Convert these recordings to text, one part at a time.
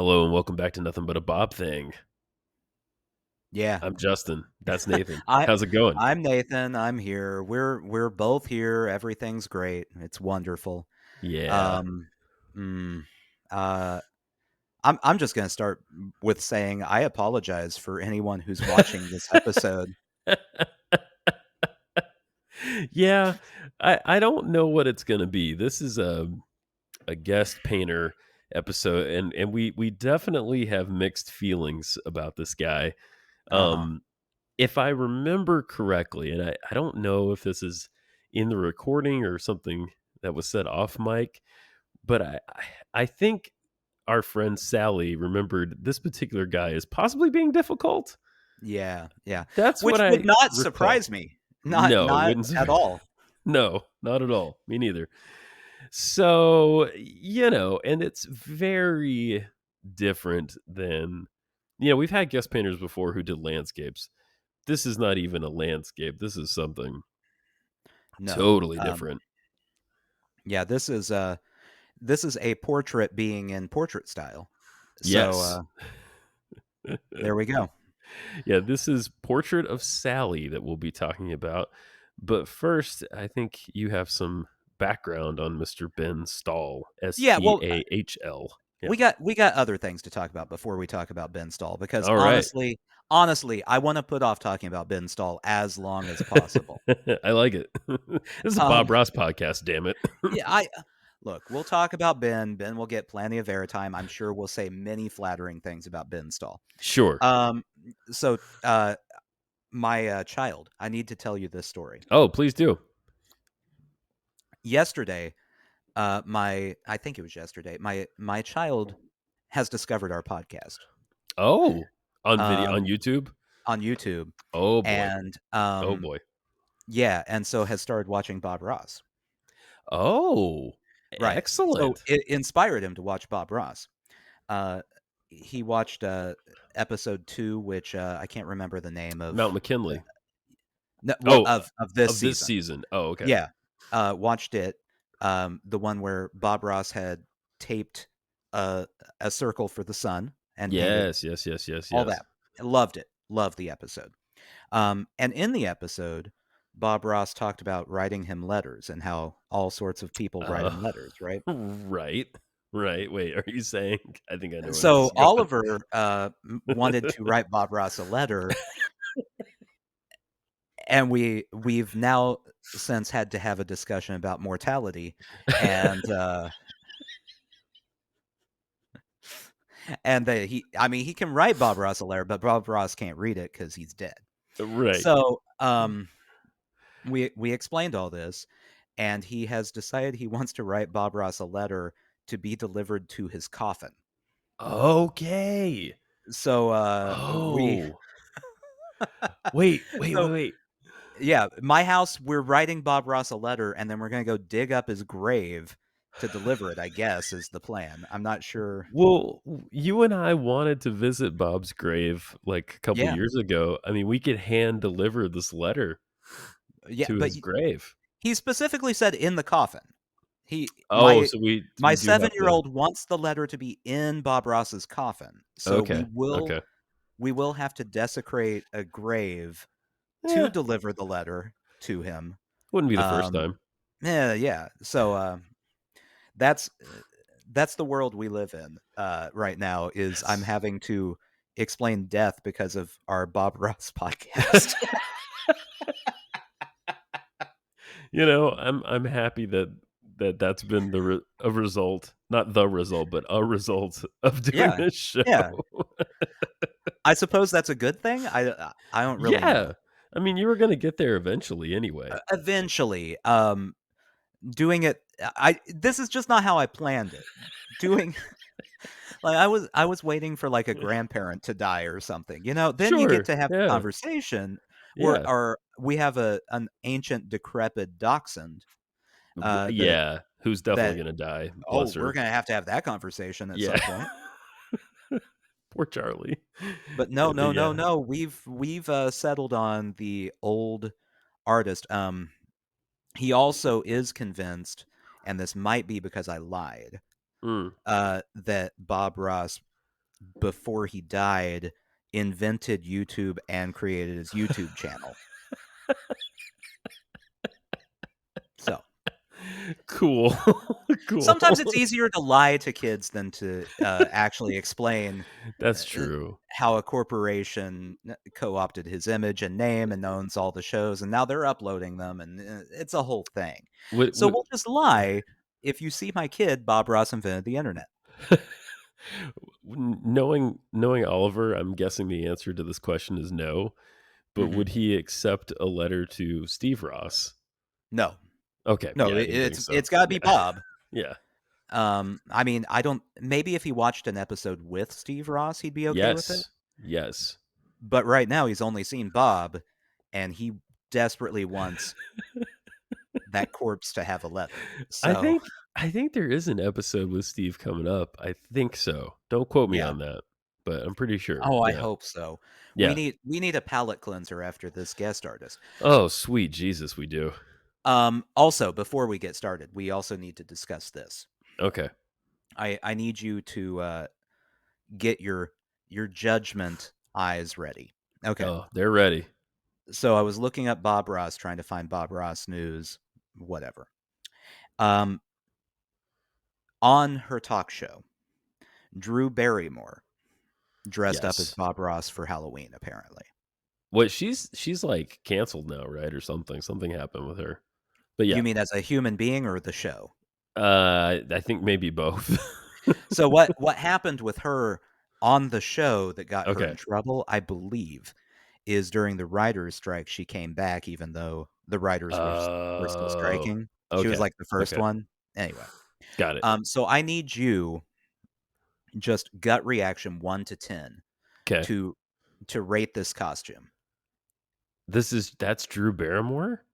Hello and welcome back to Nothing But a Bob Thing. Yeah. I'm Justin. That's Nathan. I How's it going? I'm Nathan, I'm here. We're both here. Everything's great. It's wonderful. Yeah. Um mm, uh I'm just going to start with saying I apologize for anyone who's watching this episode. Yeah. I don't know what it's gonna be. This is a guest painter episode, and we definitely have mixed feelings about this guy. Uh-huh. Um, if I remember correctly, and I don't know if this is in the recording or something that was said off mic, but I think our friend Sally remembered this particular guy as possibly being difficult. Yeah, yeah. That's Which what would I not recall. surprise me. Not No, it not wouldn't at sur all. No, not at all. Me neither. So, and it's very different than we've had guest painters before who did landscapes. This is not even a landscape. This is something No. totally different. Yeah, this is a portrait being in portrait style. So, Yes. there we go. Yeah, this is Portrait of Sally that we'll be talking about. But first, I think you have some background on Mr. Ben Stahl, Yeah, well, Stahl. Yeah. we got other things to talk about before we talk about Ben Stahl because All right. honestly, I want to put off talking about Ben Stahl as long as possible. I like it. This is a Bob Um, Ross podcast, damn it. yeah, I look, we'll talk about Ben. Ben will get plenty of airtime. I'm sure we'll say many flattering things about Ben Stahl. Sure. Um, so my child, I need to tell you this story. Oh, please do. Yesterday, my I think it was yesterday. My child has discovered our podcast. Oh, on video on Um, YouTube? on YouTube, Oh boy. and Oh boy. yeah, and so has started watching Bob Ross. Oh, Right. So excellent. it inspired him to watch Bob Ross. Uh, he watched episode 2, which I can't remember the name Mount of. McKinley. No, well, Oh, of this of this season. season. Oh, okay. Yeah, watched it. The one where Bob Ross had taped a a circle for the sun and painted Yes, yes, yes, yes, all yes. that. Loved it. Loved the episode. And in the episode, Bob Ross talked about writing him letters and how all sorts of people write Uh, him letters, right? right, right. Wait, are you saying? I think I know where this So is going. Oliver wanted to write Bob Ross a letter, and we've now since had to have a discussion about mortality, and he can write Bob Ross a letter, but Bob Ross can't read it because he's dead. Right. So we explained all this, and he has decided he wants to write Bob Ross a letter to be delivered to his coffin. Okay. So we Oh. Wait, wait, wait, so wait. yeah, my house, we're writing Bob Ross a letter, and then we're gonna go dig up his grave to deliver it, I guess, is the plan. I'm not sure. Well, you and I wanted to visit Bob's grave like a couple Yeah, years ago. I mean, we could hand deliver this letter yeah, to but his grave. he specifically said in the coffin. He Oh, my so we my do have to. 7-year-old wants the letter to be in Bob Ross's coffin, so we Okay. will Okay. we will have to desecrate a grave to Yeah. deliver the letter to him. Wouldn't be the first Um, time. yeah. So that's that's the world we live in right now. Is I'm Yes. having to explain death because of our Bob Ross podcast. I'm happy that's been a result, not the result, but a result of doing Yeah, this show. yeah. I suppose that's a good thing. I don't really Yeah. know. I mean, you were gonna get there eventually anyway. Eventually, doing it. I This is just not how I planned it. Doing Like, I was waiting for, like, a grandparent to die or something, then you get Sure. to have the Yeah. conversation, Yeah. or we have an ancient decrepit dachshund, that Yeah. Who's definitely that gonna die, oh, bless we're her. gonna have to have that conversation at Yeah. some point. Poor Charlie. But no, no, no, Yeah. no, we've settled on the old artist. He also is convinced, and this might be because I lied, Mm. that Bob Ross before he died, invented YouTube and created his YouTube channel. So Cool. sometimes it's Cool. easier to lie to kids than to actually explain That's uh, true. how a corporation co-opted his image and name and owns all the shows, and now they're uploading them, and it's a whole thing. So What we'll just lie. If you see my kid, Bob Ross invented the internet. knowing Oliver, I'm guessing the answer to this question is no, but Hmm. would he accept a letter to Steve Ross? No, Okay, no, yeah, I didn't think so. it's got to be Yeah. Bob. Yeah. I mean, I don't. Maybe if he watched an episode with Steve Ross, he'd be okay with it. Yes. Yes. But right now, he's only seen Bob, and he desperately wants that corpse to have a letter. I So, think I think there is an episode with Steve coming up. I think so. Don't quote me yeah. on that, but I'm pretty sure. Oh, I Yeah. hope so. Yeah. We need a palate cleanser after this guest artist. Oh, sweet Jesus, we do. Also, before we get started, we also need to discuss this. Okay. I need you to get your judgment eyes ready. Okay. Oh, they're ready. So I was looking up Bob Ross, trying to find Bob Ross news, whatever. Um, on her talk show, Drew Barrymore dressed up as Yes. Bob Ross for Halloween, apparently. What she's like canceled now, right? Or something. Something happened with her. But You yeah. mean as a human being or the show? I think maybe both. So what happened with her on the show that got her in Okay. trouble, I believe, is during the writers' strike she came back even though the writers were still Oh. striking. She was Okay. like the first Okay. one. Anyway, Got it. so I need you just gut reaction 1 to 10 Okay. to rate this costume That's Drew Barrymore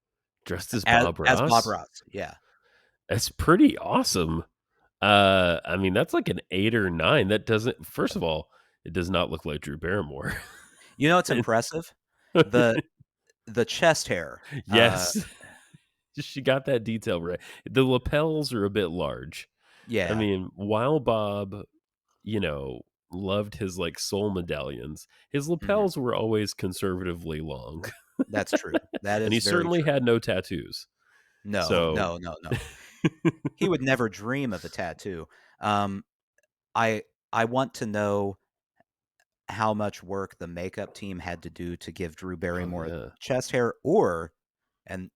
dressed as as Bob Bob Ross? Ross. Yeah. That's pretty awesome. I mean, that's like an 8 or 9. That doesn't first of all, it does not look like Drew Barrymore. You know, it's impressive. The chest hair. Yes. She got that detail right. The lapels are a bit large. I Yeah, mean, while Bob, you know, loved his, like, soul medallions, his mhm. lapels were always conservatively long, That's true. That and is he very certainly true. had no tattoos. No, So no, no, no. He would never dream of a tattoo. Um, I I want to know how much work the makeup team had to do to give Drew Oh, Barrymore yeah. chest hair, or and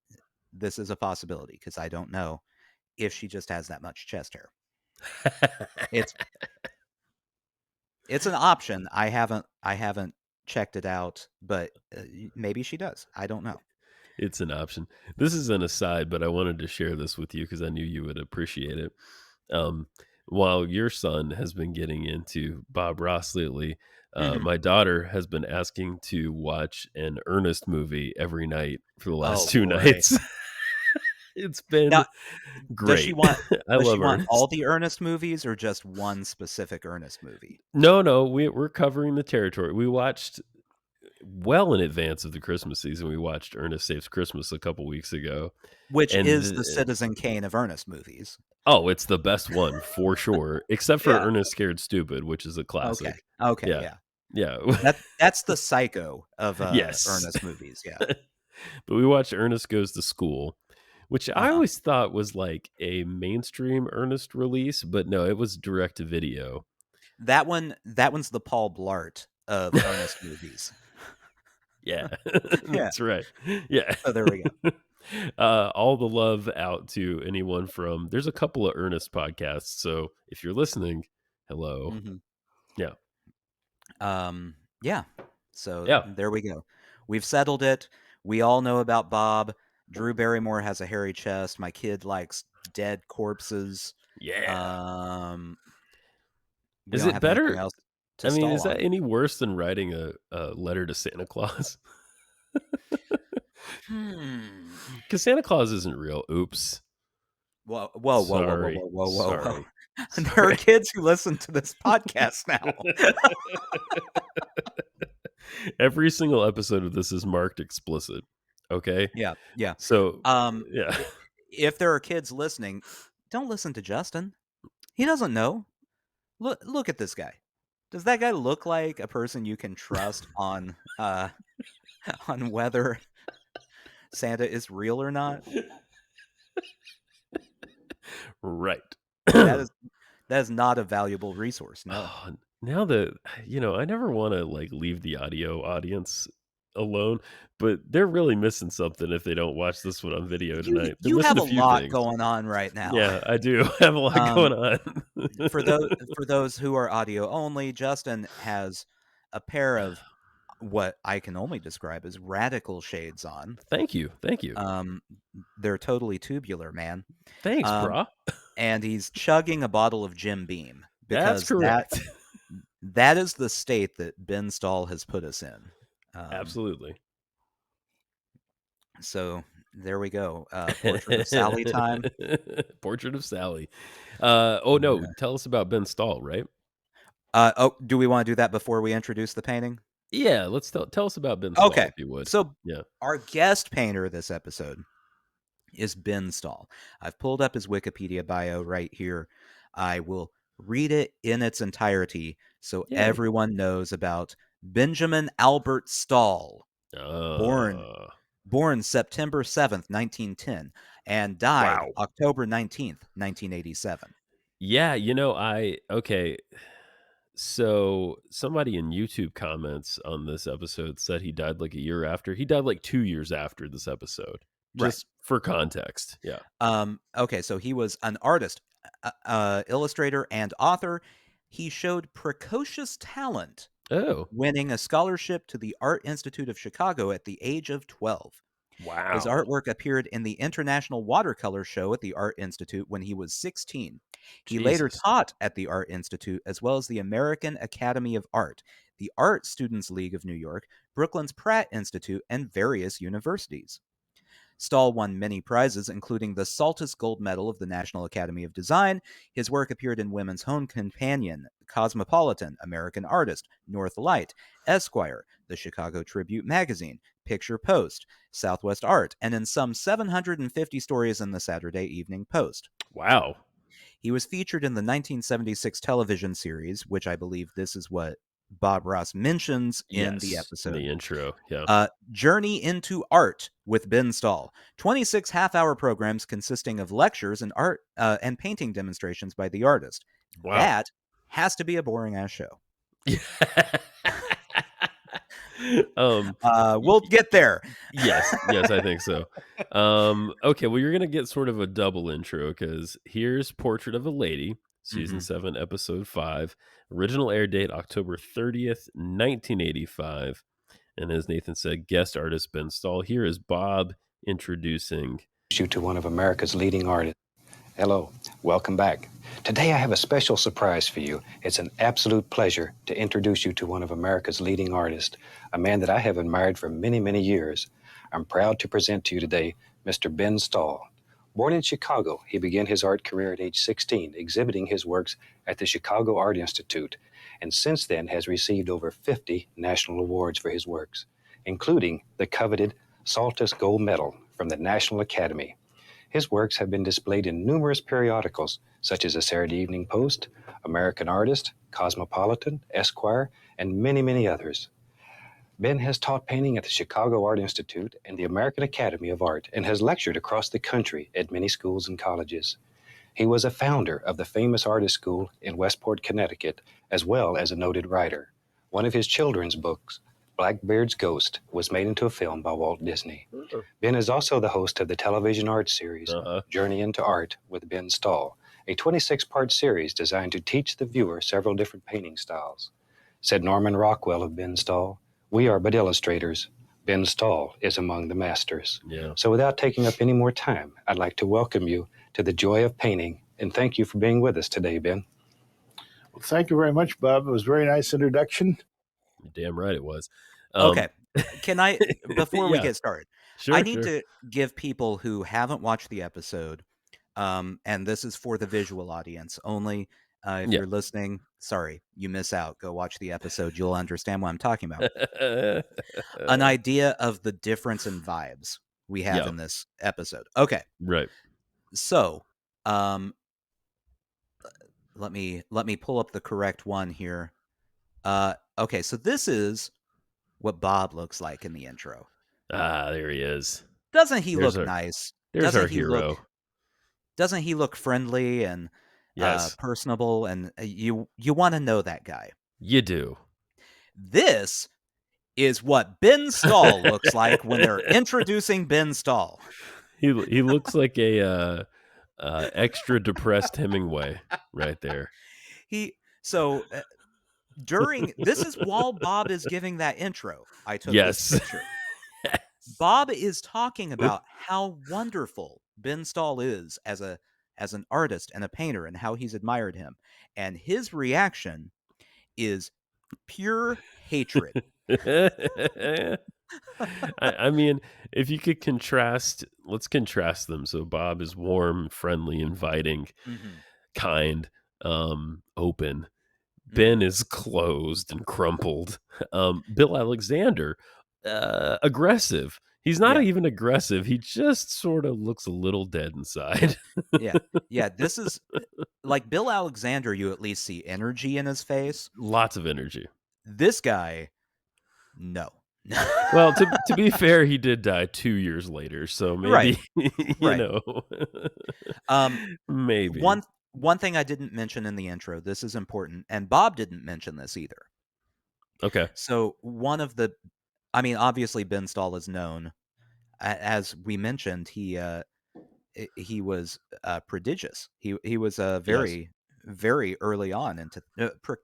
this is a possibility because I don't know if she just has that much chest hair. It's it's an option. I haven't checked it out, but maybe she does. I don't know. It's an option. This is an aside, but I wanted to share this with you because I knew you would appreciate it. Um, while your son has been getting into Bob Ross lately, Mhm. my daughter has been asking to watch an Ernest movie every night for the last Oh 2 boy. nights. It's been Now, great. I does she love want all Ernest. the Ernest movies or just one specific Ernest movie? No, no, we're covering the territory. We watched well in advance of the Christmas season, we watched Ernest Saves Christmas a couple weeks ago, Which and is the Citizen Kane of Ernest movies. oh, it's the best one for sure, except for Yeah. Ernest Scared Stupid, which is a Okay. classic. Okay, Yeah. yeah. Yeah. That's the Psycho of, Yes. Ernest movies, yeah. But we watched Ernest Goes to School, which I Uh-huh. always thought was like a mainstream Ernest release, but no, it was direct to video. That one's the Paul Blart of Ernest movies. Yeah. Yeah, That's right. Yeah. so there we go. All the love out to anyone from there's a couple of Ernest podcasts, so if you're listening, hello. Mhm. Yeah. Yeah. So Yeah. there we go. We've settled it. We all know about Bob. Drew Barrymore has a hairy chest. My kid likes dead corpses. Yeah. Um, we Is don't it have anything better else to I mean, stall is that on. any worse than writing a letter to Santa Claus? Hmm. Because Santa Claus isn't real. Oops. Whoa, whoa, whoa, whoa, whoa, Sorry. whoa, whoa, whoa, whoa. Sorry. There are Sorry. kids who listen to this podcast now. Every single episode of this is marked explicit. Okay? Yeah, yeah. So, Um, yeah. if there are kids listening, don't listen to Justin. He doesn't know. Look at this guy. Does that guy look like a person you can trust on, on whether Santa is real or not? Right. That is that is not a valuable resource, no. Oh, now that I never wanna, like, leave the audio audience alone, but they're really missing something if they don't watch this one on video You tonight. They're you missing have a a few lot things. going on right now. Yeah, I do have a lot Um, going on. for those who are audio only, Justin has a pair of what I can only describe as radical shades on. Thank you, thank you. Um, they're totally tubular, man. Thanks, Um, brah. and he's chugging a bottle of Jim Beam That's because that correct. that is the state that Ben Stahl has put us in. Um, Absolutely. so there we go. Portrait of Sally time. Portrait of Sally. Oh, no, Yeah. tell us about Ben Stahl, right? Oh, do we want to do that before we introduce the painting? Yeah, let's tell us about Ben Stahl, Okay. if you would. So Yeah. our guest painter this episode is Ben Stahl. I've pulled up his Wikipedia bio right here. I will read it in its entirety so Yay. everyone knows about Benjamin Albert Stahl, born Uh, born September 7th, 1910, and died wow. October 19th, 1987. Yeah, okay, so somebody in YouTube comments on this episode said he died like a year after. He died like 2 years after this episode, Right. just for context. Yeah. Okay, so he was an artist, illustrator, and author. He showed precocious talent, Oh, winning a scholarship to the Art Institute of Chicago at the age of 12. His wow. artwork appeared in the International Watercolor Show at the Art Institute when he was 16. He later Jesus. taught at the Art Institute as well as the American Academy of Art, the Art Students League of New York, Brooklyn's Pratt Institute, and various universities. Stahl won many prizes, including the Saltus Gold Medal of the National Academy of Design. His work appeared in Women's Home Companion, Cosmopolitan, American Artist, North Light, Esquire, the Chicago Tribute Magazine, Picture Post, Southwest Art, and in some 750 stories in the Saturday Evening Post. Wow. He was featured in the 1976 television series, which I believe this is what Bob Ross mentions in the Yes, in episode, the intro. Yeah. Journey into Art with Ben Stahl. 26 half-hour programs consisting of lectures and art and painting demonstrations by the artist. Wow. That has to be a boring-ass show. Um, y We'll get there. yes, yes, I think so. Okay, well, you're gonna get sort of a double intro because here's Portrait of a Lady, season Mhm. 7, episode 5, original air date October 30th, 1985, and as Nathan said, guest artist Ben Stahl. Here is Bob introducing. You to one of America's leading artists. Hello, welcome back. Today I have a special surprise for you. It's an absolute pleasure to introduce you to one of America's leading artists, a man that I have admired for many, many years. I'm proud to present to you today Mr. Ben Stahl. Born in Chicago, he began his art career at age 16, exhibiting his works at the Chicago Art Institute, and since then has received over 50 national awards for his works, including the coveted Saltus Gold Medal from the National Academy. His works have been displayed in numerous periodicals, such as the Saturday Evening Post, American Artist, Cosmopolitan, Esquire, and many, many others. Ben has taught painting at the Chicago Art Institute and the American Academy of Art and has lectured across the country at many schools and colleges. He was a founder of the famous artist school in Westport, Connecticut, as well as a noted writer. One of his children's books, Blackbeard's Ghost, was made into a film by Walt Disney. Ben is also the host of the television art series Uh-huh. Journey into Art with Ben Stahl, a 26-part series designed to teach the viewer several different painting styles. Said Norman Rockwell of Ben Stahl, "We are but illustrators. Ben Stahl is among the masters." Yeah. So without taking up any more time, I'd like to welcome you to the joy of painting and thank you for being with us today, Ben. Well, thank you very much, Bob. It was a very nice introduction. You're damn right it was. Okay. Um, Can I before we yeah. get started, I Sure, need sure. to give people who haven't watched the episode, and this is for the visual audience only. If Yeah. you're listening, sorry, you miss out. Go watch the episode. You'll understand what I'm talking about. An idea of the difference in vibes we have Yeah, in this episode. Okay. right. So, um, let me pull up the correct one here. Okay, so this is what Bob looks like in the intro. Ah, there he is. Doesn't he There's look our nice? there's our hero. Doesn't he look friendly and Yes, personable? And you want to know that guy. you do. This is what Ben Stahl looks like when they're introducing Ben Stahl. He looks like a extra depressed Hemingway right there. He so during this is while Bob is giving that intro. I took this Yes. picture. Bob is talking about how wonderful Ben Stahl is as an artist and a painter and how he's admired him. And his reaction is pure hatred. I mean, if you could let's contrast them. So Bob is warm, friendly, inviting, Mhm. kind, open. Ben Mhm. is closed and crumpled. Bill Alexander, aggressive. He's not Yeah. even aggressive. He just sort of looks a little dead inside. Yeah. Yeah, this is like Bill Alexander, you at least see energy in his face. Lots of energy. This guy, no. Well, to be fair, he did die 2 years later, so Right. maybe, you Right. know, Um maybe. one thing I didn't mention in the intro, this is important, and Bob didn't mention this either. Okay. So obviously Ben Stahl is known. As we mentioned, he was prodigious. He was Yes. very very early on into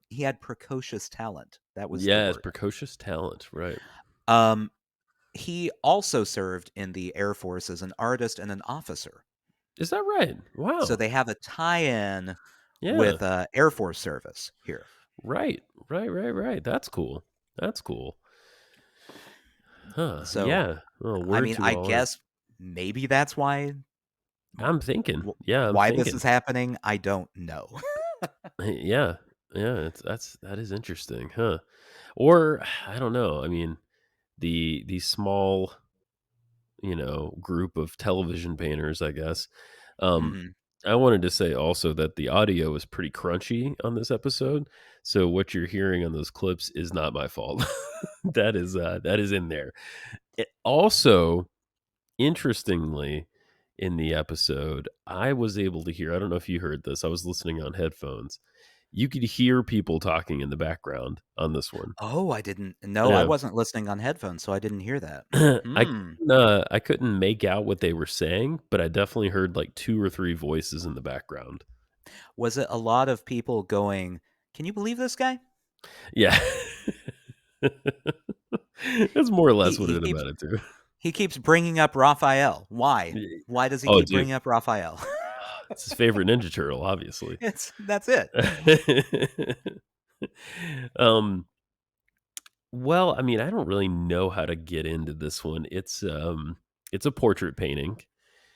he had precocious talent. That was the Yes, word. precocious talent, right. Um, he also served in the Air Force as an artist and an officer. Is that right? So Wow. they have a tie-in Yeah. with Air Force service here. Right. Right. That's cool. That's cool. Huh. So Yeah. Oh, word to I all our guess maybe that's I'm thinking. Yeah, I'm why this is thinking. happening. I don't know. Yeah. Yeah, that is interesting, huh? Or I don't know. I mean, the small, group of television painters, I guess. Um, Mhm. I wanted to say also that the audio is pretty crunchy on this episode. So what you're hearing on those clips is not my fault. That is in there. It also, interestingly, in the episode, I was able to hear, I don't know if you heard this, I was listening on headphones. You could hear people talking in the background on this one. Oh, I didn't no, I Yeah. wasn't listening on headphones, so I didn't hear that. I Hmm. I couldn't make out what they were saying, but I definitely heard like 2 or 3 voices in the background. Was it a lot of people going, "Can you believe this guy?" Yeah. That's more or He less what he it keeps amounted to. he keeps bringing up Raphael. Why? Ye Why does he Oh, keep dude. bringing up Raphael? It's his favorite Ninja Turtle, obviously. That's it. Um, well, I mean, I don't really know how to get into this one. It's a portrait painting.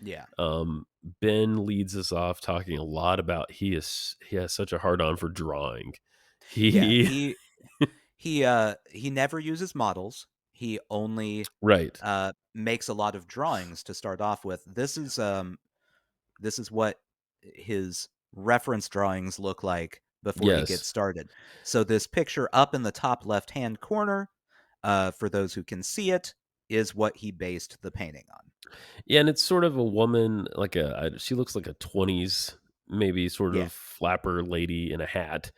Yeah. Um, Ben leads us off talking a lot about he has such a hard on for drawing. Yeah, He he never uses models. He only Right. makes a lot of drawings to start off with. This is what his reference drawings look like before he gets Yes. started. So this picture up in the top left-hand corner, for those who can see it, is what he based the painting on. Yeah, and it's sort of a woman, like she looks like a 20s, maybe sort Yeah. of flapper lady in a hat.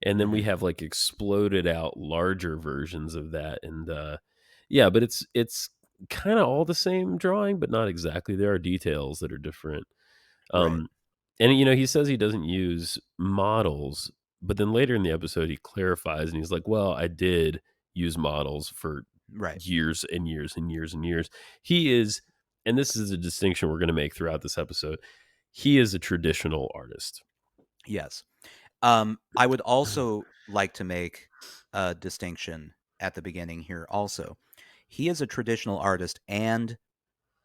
And then we Mhm. have like exploded out larger versions of that. And yeah, but it's kind of all the same drawing, but not exactly. There are details that are different. Right. Um, and he says he doesn't use models, but then later in the episode he clarifies and he's like, "Well, I did use models for Right. years and years and years and years." He is, and this is a distinction we're going to make throughout this episode. He is a traditional artist. Yes. I would also like to make a distinction at the beginning here also. He is a traditional artist and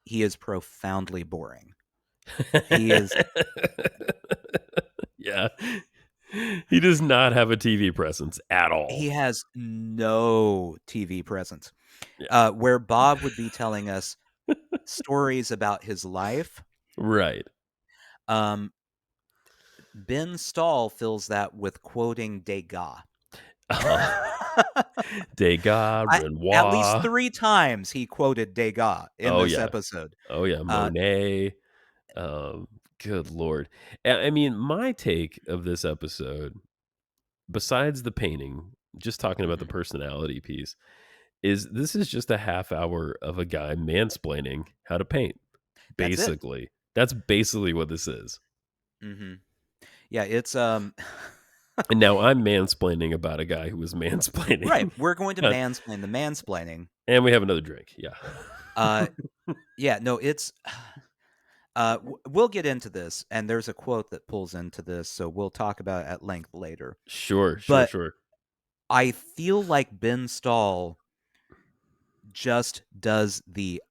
he is profoundly boring. He is Yeah. He does not have a TV presence at he all. has no TV presence. Yeah. Where Bob would be telling us stories about his life, Right. um, Ben Stahl fills that with quoting Degas. Degas, At least Renoir. 3 times he quoted Degas in Oh, this yeah. episode. Oh, yeah, Uh, Monet. Good lord. I mean, my take of this episode, besides the painting, just talking about the mhm, personality piece, is this is just a half hour of a guy mansplaining how to paint, that's it. basically. That's basically what this is. Mhm. Yeah, it's, And now I'm mansplaining about a guy who was right, mansplaining. we're going to Uh, mansplain the mansplaining. and we have another drink, yeah. Uh, yeah, no, it's we'll get into this, and there's a quote that pulls into this, so we'll talk about it at length later. Sure, sure, But sure. I feel like Ben Stahl just does the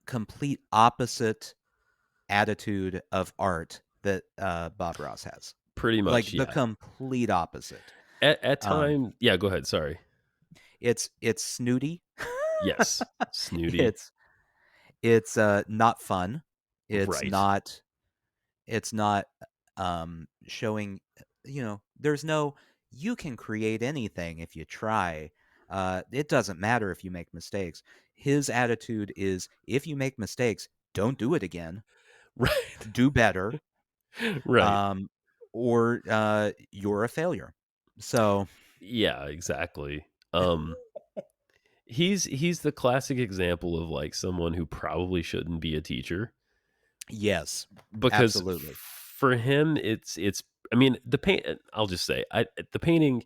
complete opposite attitude of art that Bob Ross has. Pretty Like much, the yeah. complete opposite. At Um, time yeah, go ahead, sorry. it's snooty. Yes, snooty. it's not fun. It's Right. not It's not, showing there's no, "You can create anything if you try. It doesn't matter if you make mistakes." His attitude is, "If you make mistakes, don't do it again. Right. Do better, Right. um, or, you're a failure." So Yeah, exactly. He's the classic example of, like, someone who probably shouldn't be a teacher yes, because absolutely. for him, it's I mean, the paint I'll just say, the painting,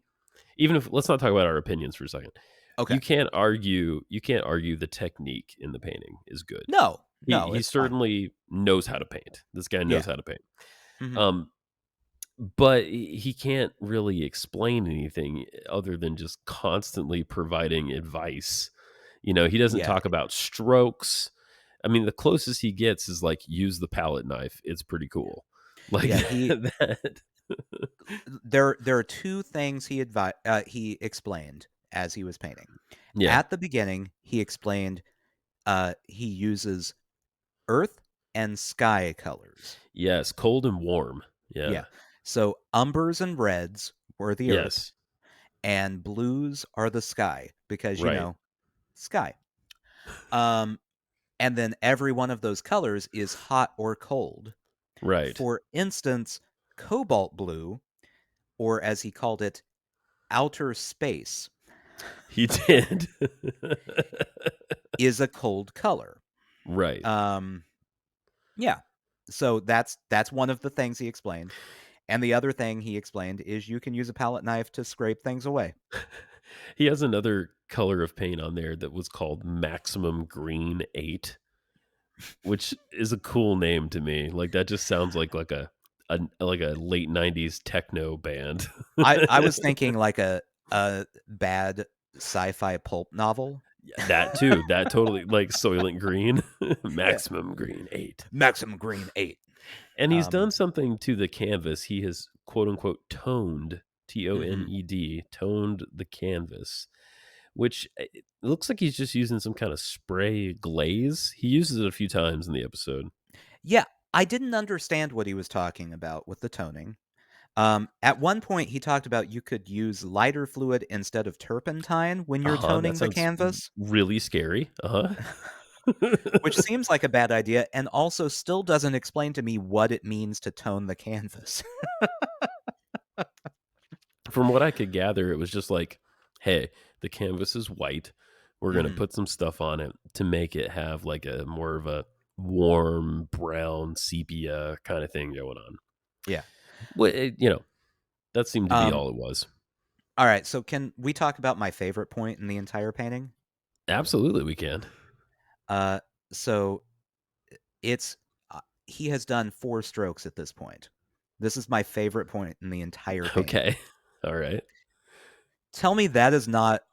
even if let's not talk about our opinions for a second. Okay. You can't argue the technique in the painting is good. No, He no, he it's fine. certainly knows how to paint. This guy knows Yeah. how to paint. Mhm. Um, but he can't really explain anything other than just constantly providing advice. He doesn't Yeah. talk about strokes. I mean, the closest he gets is like use the palette knife. It's pretty cool. Like Yeah, he that. there are 2 things he explained as he was painting. Yeah. At the beginning, he explained, he uses earth and sky colors. Yes. Cold and warm. Yeah. Yeah. So, umbers and reds were the earth, Yes. and blues are the sky because, Right. sky. Um, and then every one of those colors is hot or cold. Right. For instance, cobalt blue, or as he called it, outer space, He did. is a cold color. Right. Um, yeah. So that's one of the things he explained. And the other thing he explained is you can use a palette knife to scrape things away. He has another color of paint on there that was called Maximum Green 8, which is a cool name to me. Like that just sounds like a late 90s techno band. I was thinking like a bad sci-fi pulp novel. That too. That totally like Soylent Green. Yeah. Maximum Green 8. Maximum Green 8. And he's Um, done something to the canvas. He has quote unquote toned, mhm. toned the canvas, which it looks like he's just using some kind of spray glaze. He uses it a few times in the episode. Yeah, I didn't understand what he was talking about with the toning. At one point, he talked about you could use lighter fluid instead of turpentine when you're Uh-huh, that toning the sounds canvas, really scary. Uh-huh. which seems like a bad idea and also still doesn't explain to me what it means to tone the canvas. From what I could gather, it was just like, "Hey, the canvas is white. We're gonna Mhm. put some stuff on it to make it have like a more of a warm brown sepia kinda thing going on." Yeah. Well, that seemed to be Um, all it was. all right, so can we talk about my favorite point in the entire painting? Absolutely, we can. Uh, so it's he has done 4 strokes at this point. This is my favorite point in the entire painting. Okay. Alright. Tell me that is not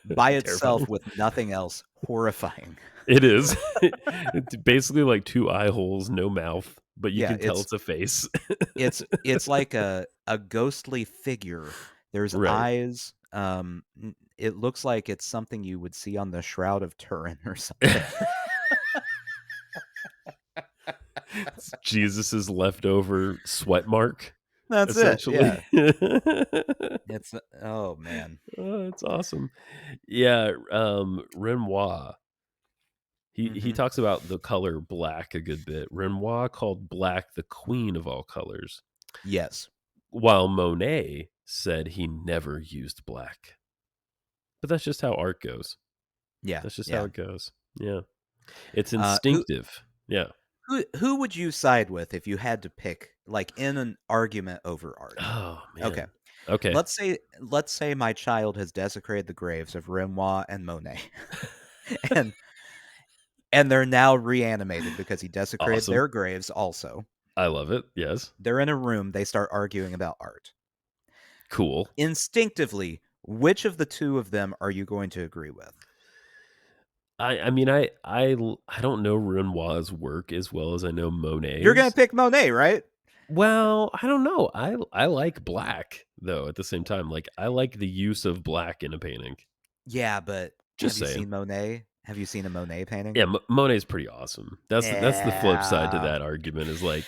by itself Terrifying. with nothing else horrifying. It is. It's basically like 2 eye holes, no mouth, but you Yeah, can tell it's a face. it's like a ghostly figure. There's Right. eyes. It looks like it's something you would see on the Shroud of Turin or something. It's Jesus's leftover sweat mark. That's it. essentially. Yeah. It's oh man. Oh, it's awesome. Yeah, Renoir, he Hmm. talks about the color black a good bit. Renoir called black the queen of all colors, Yes. while Monet said he never used black. But that's just how art goes. Yeah. That's just how Yeah. it goes. Yeah. It's Who instinctive. Yeah. who would you side with if you had to pick, like in an argument over art? Oh, Okay. man. Okay. Let's say my child has desecrated the graves of Renoir and Monet. and and they're now reanimated because he desecrated Awesome. their graves also. I love it. Yes. They're in a room, they start arguing about art. Cool. Instinctively, which of the two of them are you going to agree with? I mean, I don't know Renoir's work as well as I know You're gonna Monet's. pick Monet, right? Well, I don't know. I like black, though, at the same time. Like, I like the use of black in a painting. Yeah, but Just have you saying. seen Monet? Have you seen a Monet painting? Yeah, Monet's pretty awesome. That's the flip side to Yeah. that argument is, like,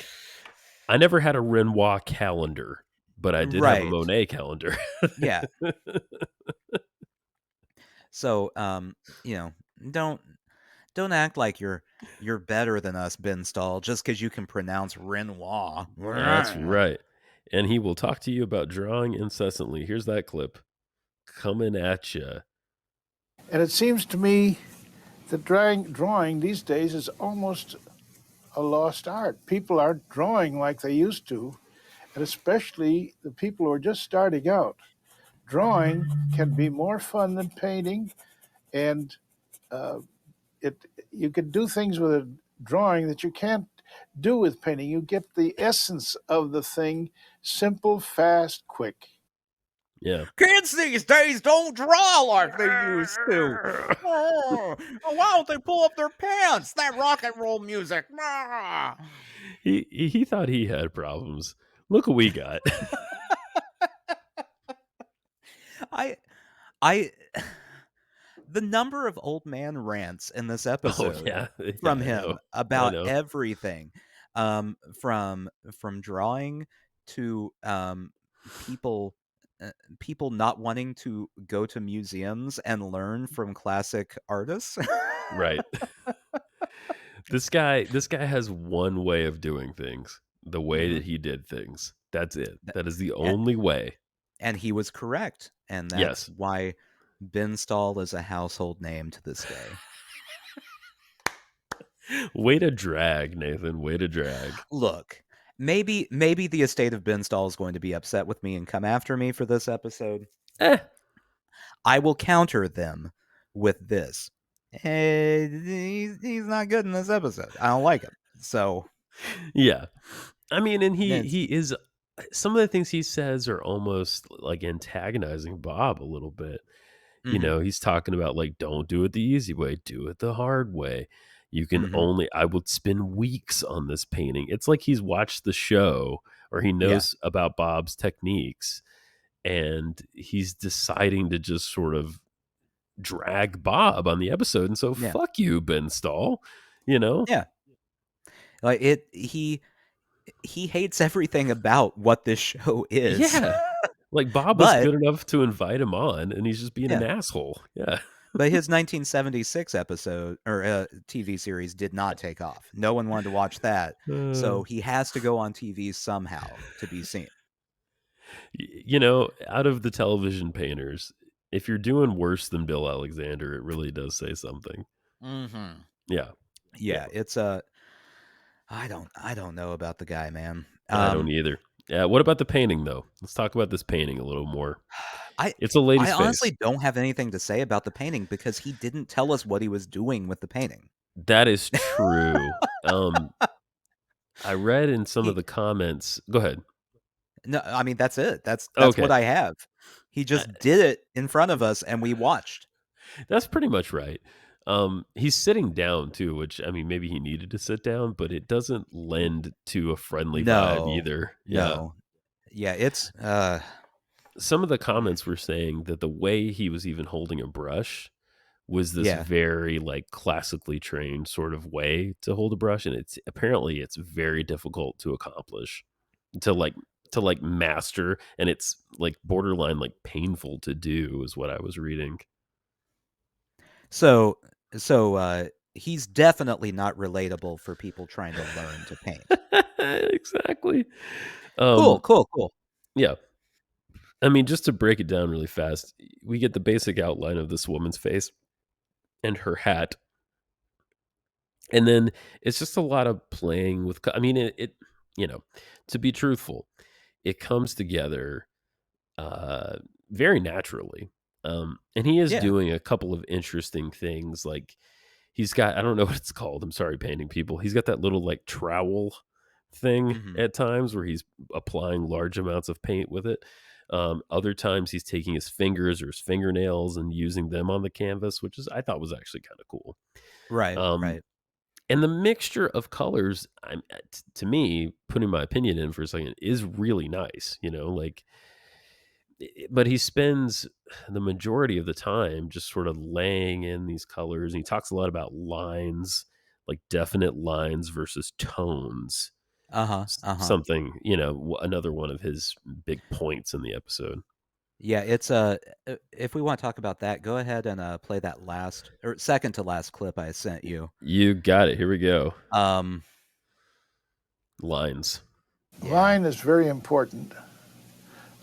I never had a Renoir calendar, but I did have a Right. Monet calendar. Yeah. So, you know, don't don't act like you're better than us, Ben Stahl, just because you can pronounce Renoir. That's right. And he will talk to you about drawing incessantly. Here's that clip coming at you. And it seems to me that drawing these days is almost a lost art. People aren't drawing like they used to, and especially the people who are just starting out. Drawing can be more fun than painting, and uh, you can do things with a drawing that you can't do with painting. You get the essence of the thing, simple, fast, quick. Yeah. Kids these days don't draw like they used to. Oh, why don't they pull up their pants? That rock and roll music. Ah. He thought he had problems. Look what we got. I I the number of old man rants in this Oh episode yeah. Yeah, from I know. him I about know. everything, from drawing to people people not wanting to go to museums and learn from classic artists. Right. This guy has one way of doing things. The way Hmm. that he did things. That's it. That is the only way. And he was correct, and that's Yes. why Ben Stahl is a household name to this day. Way to drag, Nathan. Way to drag. Look, maybe the estate of Ben Stahl is going to be upset with me and come after me for this episode. Eh. I will counter them with this. He's not good in this episode. I don't like him. So Yeah. I mean, and he it's, he is some of the things he says are almost like antagonizing Bob a little bit. You mhm, know, he's talking about like, don't do it the easy way, do it the hard way. You can mhm, only, I would spend weeks on this painting. It's like he's watched the show or he yeah, knows about Bob's techniques and he's deciding to just sort of drag Bob on the episode. And so yeah, fuck you, Ben Stahl, you know? yeah. Like he hates everything about what this show is. Yeah. Like Bob was but good enough to invite him on and he's just being an yeah, asshole. Yeah. but his 1976 episode or TV series did not take off. No one wanted to watch that, Uh, so he has to go on TV somehow to be seen. you know, out of the television painters, if you're doing worse than Bill Alexander, it really does say something. Mm-hmm. Yeah. Yeah. Yeah, it's I don't know about the guy, man. I don't either. Yeah. What about the painting though? Let's talk about this painting a little more. I It's a I lady's face. honestly don't have anything to say about the painting because he didn't tell us what he was doing with the painting. That is true. I read in some of He the comments. Go ahead. No, I mean that's it. That's what Okay. I have. He Uh, just did it in front of us and we watched. That's pretty much right. He's sitting down too, which I mean, maybe he needed to sit down, but it doesn't lend to a friendly vibe No. either. Yeah. No. Yeah, it's Some of the comments were saying that the way he was even holding a brush was this yeah. very like classically trained sort of way to hold a brush, and it's apparently it's very difficult to accomplish to like to like master, and it's like borderline like painful to do is what I was reading. So he's definitely not relatable for people trying to learn to paint. Exactly. Cool, Um cool, cool. yeah. I mean, just to break it down really fast, we get the basic outline of this woman's face and her hat. And then it's just a lot of playing with I mean, it you know, to be truthful, it comes together uh very naturally. And he is Yeah. doing a couple of interesting things, like he's got, I don't know what it's called. I'm sorry, painting people. He's got that little like trowel thing Mhm. at times where he's applying large amounts of paint with it. Other times he's taking his fingers or his fingernails and using them on the canvas, which is I thought was actually kind of cool. Right, Um, right. and the mixture of colors, to me, putting my opinion in for a second, is really nice. Like, but he spends the majority of the time just sort of laying in these colors. And he talks a lot about lines, like definite lines versus tones. Uh-huh, uh-huh. Something, another one of his big points in the episode. Yeah, it's, if we wanna talk about that, go ahead and, play that last or second to last clip I sent you. You got it. Here we go. Um, Lines. yeah. Line is very important.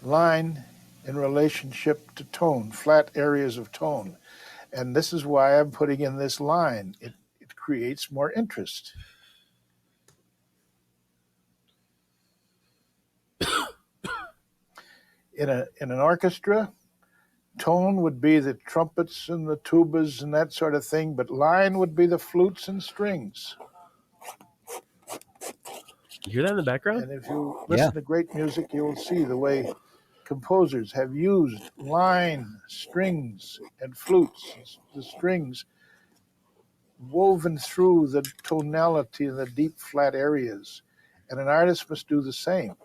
Line in relationship to tone, flat areas of tone. And this is why I'm putting in this line. It creates more interest. In an orchestra, tone would be the trumpets and the tubas and that sort of thing, but line would be the flutes and strings. You hear that in the background? And if you Yeah. listen to great music, you will see the way composers have used line, strings, and flutes, the strings woven through the tonality in the deep flat areas. And an artist must do the same.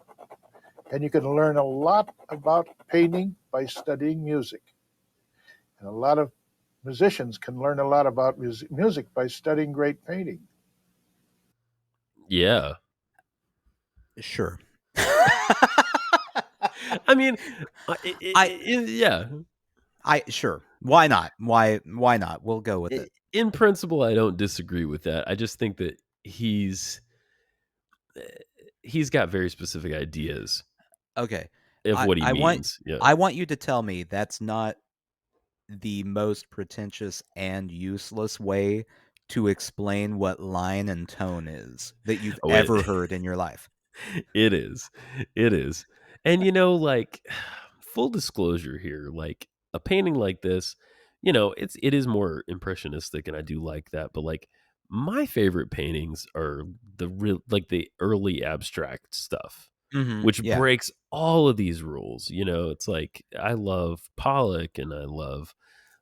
And you can learn a lot about painting by studying music. And a lot of musicians can learn a lot about music by studying great painting. Yeah. Sure. I mean, I yeah. sure. Why not? Why not? We'll go with it. In principle, I don't disagree with that. I just think that eh, he's got very specific ideas Okay. of I what he I want means. Yeah. I want you to tell me that's not the most pretentious and useless way to explain what line and tone is that you've Oh, ever heard in your life. it is. It is. And, like, full disclosure here, like, a painting like this, it is more impressionistic, and I do like that, but, like, my favorite paintings are the early abstract stuff, Mhm. which Yeah. breaks all of these rules. It's like, I love Pollock, and I love,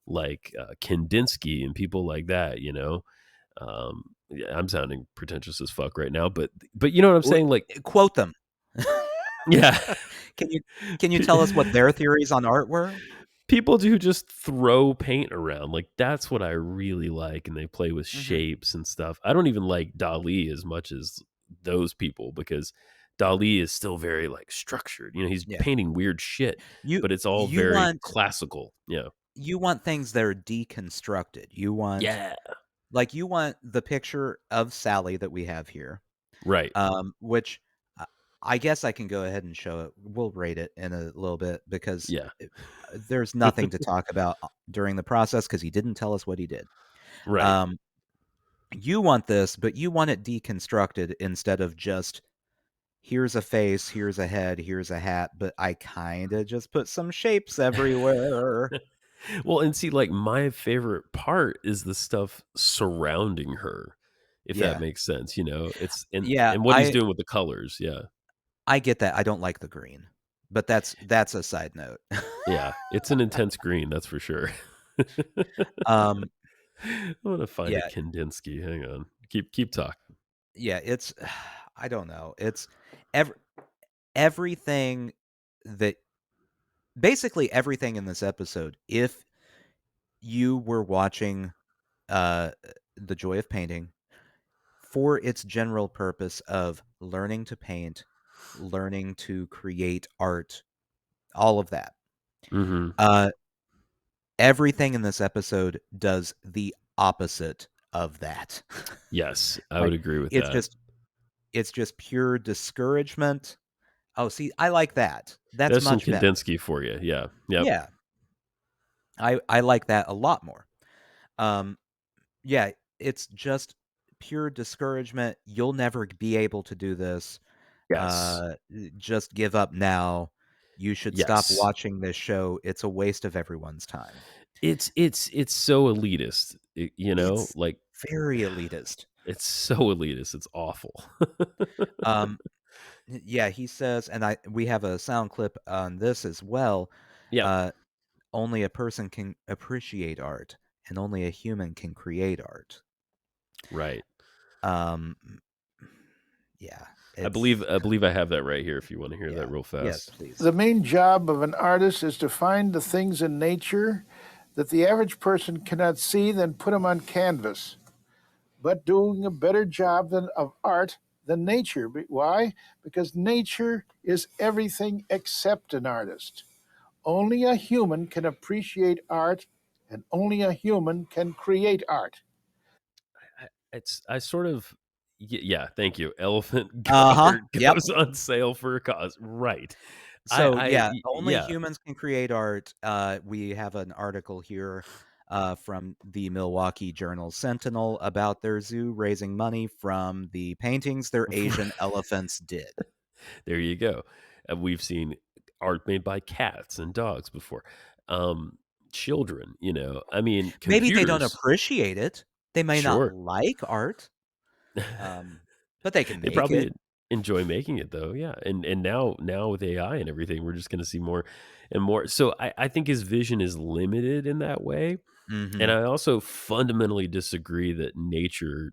like, Kandinsky and people like that, yeah, I'm sounding pretentious as fuck right now, but you know what I'm W saying? Like, Quote them. yeah. Can you can you tell us what their theories on art were? People who just throw paint around, like, that's what I really like, and they play with Mhm. shapes and stuff. I don't even like Dali as much as those people because Dali is still very, like, structured. He's Yeah. painting weird shit, You but it's all you very want classical. Yeah. you want things that are deconstructed. Yeah. You want the picture of Sally that we have here, Right. which I I guess I can go ahead and show it. We'll rate it in a little bit because Yeah. there's nothing to talk about during the process because he didn't tell us what he did. Right. Um, you want this, but you want it deconstructed instead of just here's a face, here's a head, here's a hat, but I kinda just put some shapes everywhere. Well, and see, like, my favorite part is the stuff surrounding her, if that Yeah. makes sense, It's and Yeah, and what he's doing with the colors, yeah. I get that. I don't like the green, but that's a side note. Yeah, it's an intense green, that's for sure. Um, I'm gonna find a yeah, Kandinsky, hang on. Keep talking. yeah, it's I don't know. It's ev everything that basically everything in this episode, if you were watching, uh, The Joy of Painting for its general purpose of learning to paint learning to create art, all of that. Mhm. Uh, everything in this episode does the opposite of that. Yes, I would Like, agree with it's that. just it's just pure discouragement. Oh, see, I like that. That's That's some much better. Kandinsky for you, yeah. Yep. Yeah, I like that a lot more. Um, yeah, it's just pure discouragement. You'll never be able to do this. Yes. Just give up now. You should stop Yes. watching this show. It's a waste of everyone's time. It's so elitist, you know? It's Like, very elitist. it's so elitist, it's awful. Um, yeah, he says, and we have a sound clip on this as well. Yeah, Uh, only a person can appreciate art, and only a human can create art. right. Um, yeah, I believe I have that right here if you wanna hear that yeah, real yes, fast. please. The main job of an artist is to find the things in nature that the average person cannot see, then put them on canvas. But doing a better job of art than nature. Why? Because nature is everything except an artist. Only a human can appreciate art, and only a human can create art. I sort of yeah, thank you. Elephant Uh-huh. garter Yep. goes on sale for a cause. Right. So, yeah, only Yeah. humans can create art. We have an article here from the Milwaukee Journal Sentinel about their zoo raising money from the paintings their Asian elephants did. There you go. We've seen art made by cats and dogs before. Um, children, I mean, Maybe they don't computers, appreciate it. They may not sure. like art, um, but they can They make it. probably enjoy making it though, yeah. And now with AI and everything, we're just gonna see more and more. So I think his vision is limited in that way. And Mhm. I also fundamentally disagree that nature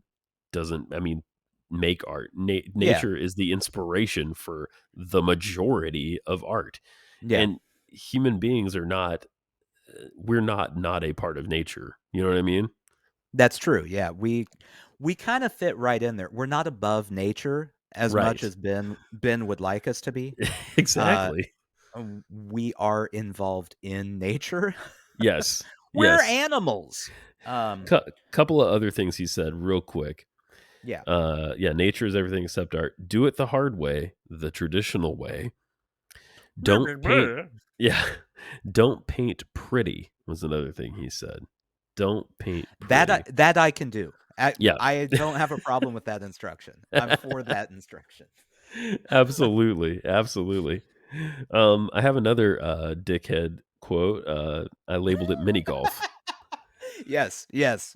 doesn't, I mean, make art. Yeah. Nature is the inspiration for the majority of art. Yeah. And human beings are not, we're not a part of nature. You know what I mean? That's true, yeah, we kinda fit right in there. We're not above nature as much Right. as Ben would like us to be. Uh, Exactly. we are involved in nature. Yes. We're Yes. animals. Um, Couple of other things he said real quick. yeah. Yeah, nature is everything except art. Do it the hard way, the traditional way. Don't paint Yeah. Don't paint pretty was another thing he said. Don't paint pretty. That I can do. Yeah. I don't have a problem with that instruction. I'm for that instruction. Absolutely, absolutely. I have another, dickhead quote, I labeled it mini golf. Yes, yes.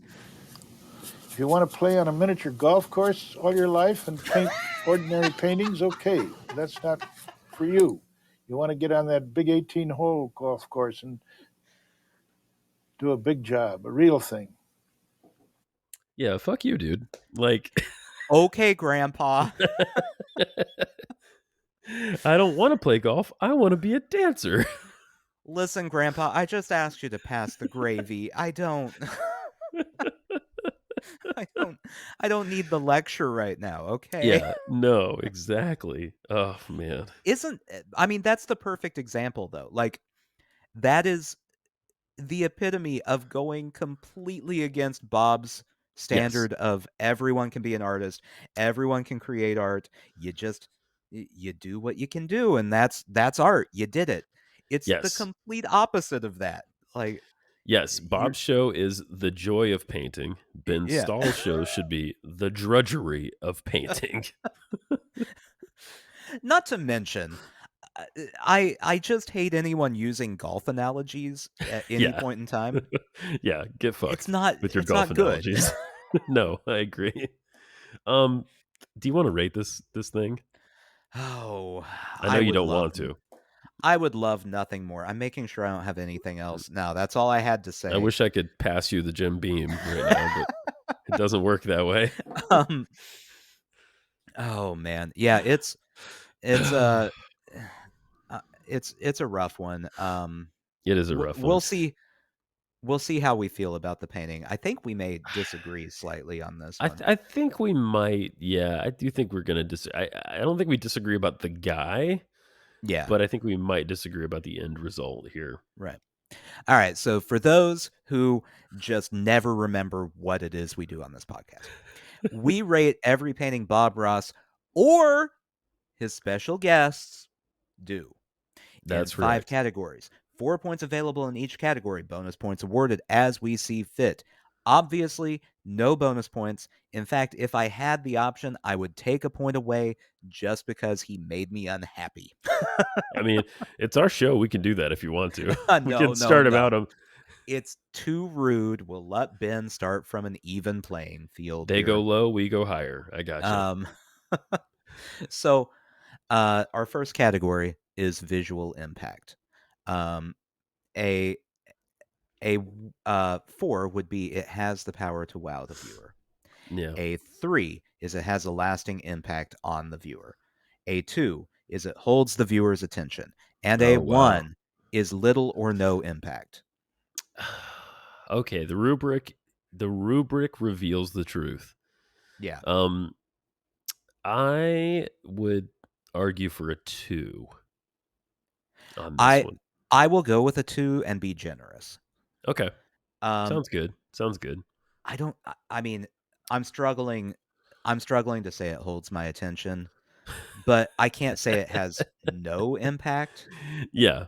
If you want to play on a miniature golf course all your life and paint ordinary paintings, okay. That's not for you. You want to get on that big 18-hole golf course and do a big job, a real thing. Yeah, fuck you, dude. Like, Okay, grandpa. I don't wanna play golf, I wanna be a dancer. Listen, grandpa, I just asked you to pass the gravy. I don't I don't I don't need the lecture right now, okay? Yeah, no, exactly. Oh, man. I mean, that's the perfect example though. Like, that is the epitome of going completely against Bob's Yes, standard of everyone can be an artist, everyone can create art. You do what you can do, and that's art. You did it. It's the yes. complete opposite of that. Like, Yes, you're Bob's show is the joy of painting. Ben yeah. Stahl's show should be the drudgery of painting. Not to mention, I just hate anyone using golf analogies at any Yeah. point in time. Yeah, get It's fucked not with your it's golf not good. analogies. No, I agree. Um, do you wanna rate this thing? Oh, I know I you would don't love want to. I would love nothing more. I'm making sure I don't have anything else. No, that's all I had to I say. wish I could pass you the Jim Beam right now, but it doesn't work that way. Um, oh man. Yeah, it's it's a rough one. It is a rough one. We'll see we'll see how we feel about the painting. I think we may disagree slightly on this one. I think we might. Yeah, I do think we're gonna I don't think we disagree about the guy, Yeah, but I think we might disagree about the end result here. right. All right, so for those who just never remember what it is we do on this podcast, we rate every painting Bob Ross or his special guests do in That's 5 correct. categories. 4 points available in each category, bonus points awarded as we see fit. Obviously, no bonus points. In fact, if I had the option, I would take a point away just because he made me unhappy. I mean, it's our show. We can do that if you want to. We No, can no, start no. about them. It's too rude. We'll let Ben start from an even playing field They go here. low, we go higher. I gotcha. Um, so our first category is visual impact. Um, a 4 would be it has the power to wow the viewer. Yeah. A 3 is it has a lasting impact on the viewer. A 2 is it holds the viewer's attention. And a Oh wow. 1 is little or no impact. Okay, the rubric reveals the truth. Yeah. Um I would argue for a 2 on this I one. I will go with a 2 and be generous. Okay. Um, Sounds good. Sounds good. I don't. I mean, I'm struggling. I'm struggling to say it holds my attention, but I can't say it has no impact. Yeah.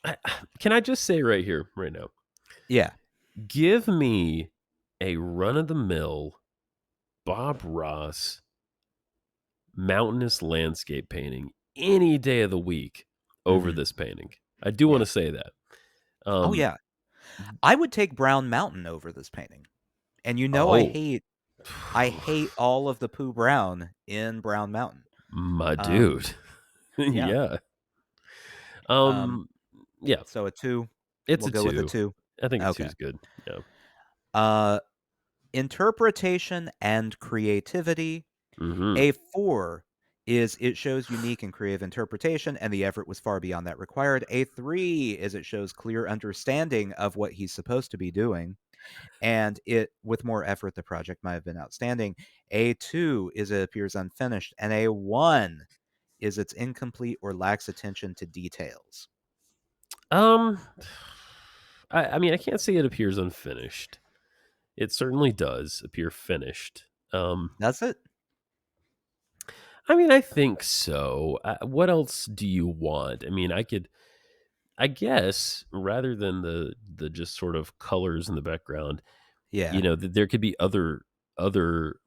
I, can I just say right here, right now, Yeah. give me a run of the mill Bob Ross mountainous landscape painting any day of the week over Hmm. this painting. I do want Yeah. to say that. Oh Um, yeah. I would take Brown Mountain over this painting, and oh, I hate all of the Pooh Brown in Brown Mountain. my Um. dude. Yeah. Yeah. Um. Um, yeah, So a 2. it's We'll a go with a 2. 2. I think a 2 Okay. is good. Yeah. Uh. Interpretation and creativity. Mhm. A 4 is it shows unique and creative interpretation, and the effort was far beyond that required. A 3 is it shows clear understanding of what he's supposed to be doing, and it with more effort the project might have been outstanding. A 2 is it appears unfinished, and a 1 is it's incomplete or lacks attention to details. Um, I mean, I can't say it appears unfinished. It certainly does appear finished. That's it. I mean, I think so. What else do you want? I mean, I guess rather than the just sort of colors in the background, Yeah. there could be other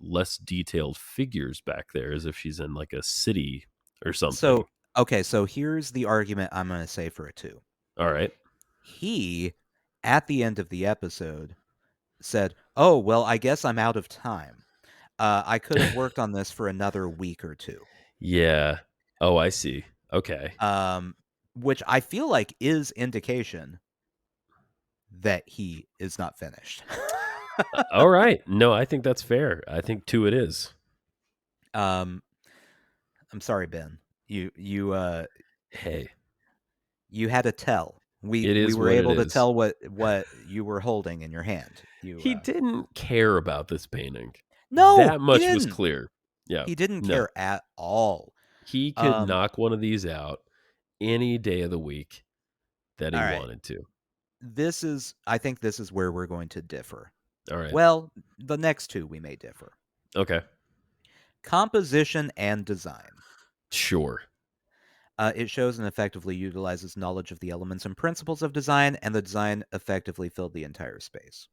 less detailed figures back there, as if she's in like a city or something. So okay, so here's the argument I'm going to say for a 2. All right. He at the end of the episode said, "Oh, well, I guess I'm out of time. I could have worked on this for another week or 2." Yeah. Oh, I see. Okay. Um, which I feel like is indication that he is not finished. All right. No, I think that's fair. I think 2 it is. um, I'm sorry, Ben. You Hey, you had to tell. it We is were what it able to is. tell what you were holding in your hand. He didn't care about this painting. No, That he much was didn't. clear. Yeah. He didn't No. care at all. He could Um, knock one of these out any day of the week that he all right. wanted to. I think this is where we're going to differ. All right. Well, the next 2 we may differ. Okay. Composition and design. Sure. It shows and effectively utilizes knowledge of the elements and principles of design, and the design effectively filled the entire space.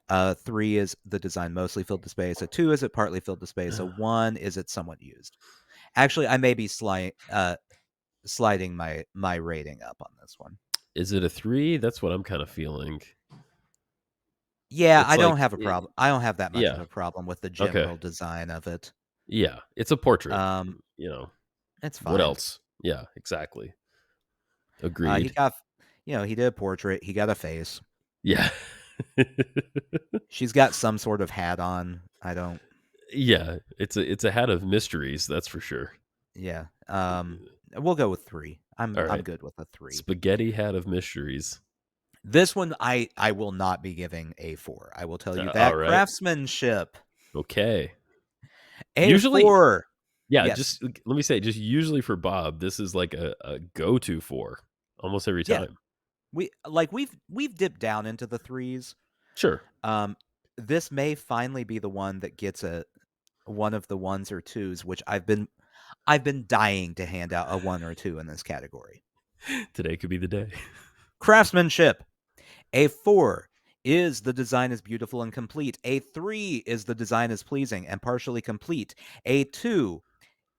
3 is the design mostly filled the space. A 2 is it partly filled the space. A 1 is it somewhat used. Actually, I may be sliding my rating up on this one. Is it a 3? That's what I'm kind of feeling. Yeah, It's I don't like, have a problem. I don't have that much of yeah. a problem with the Okay. general design of it. Yeah. It's a portrait. Um, You know, it's what fine. else? Yeah, exactly. He Agreed. got, he did a portrait. He got a face. Yeah. She's got some sort of hat on. I don't. Yeah. It's a hat of mysteries, that's for sure. Yeah. We'll go with 3. All I'm right. good with a 3. Spaghetti hat of mysteries. This one I will not be giving a 4. I will tell you All that. right. Craftsmanship, Okay. a Usually, 4. yeah, Yes. just let me say, just usually for Bob, this is like a go-to for almost every Yeah. time. We've dipped down into the 3s. Sure. This may finally be the one that gets one of the 1s or 2s, which I've been dying to hand out a 1 or 2 in this category. Today could be the day. Craftsmanship. A 4 is the design is beautiful and complete. A 3 is the design is pleasing and partially complete. A 2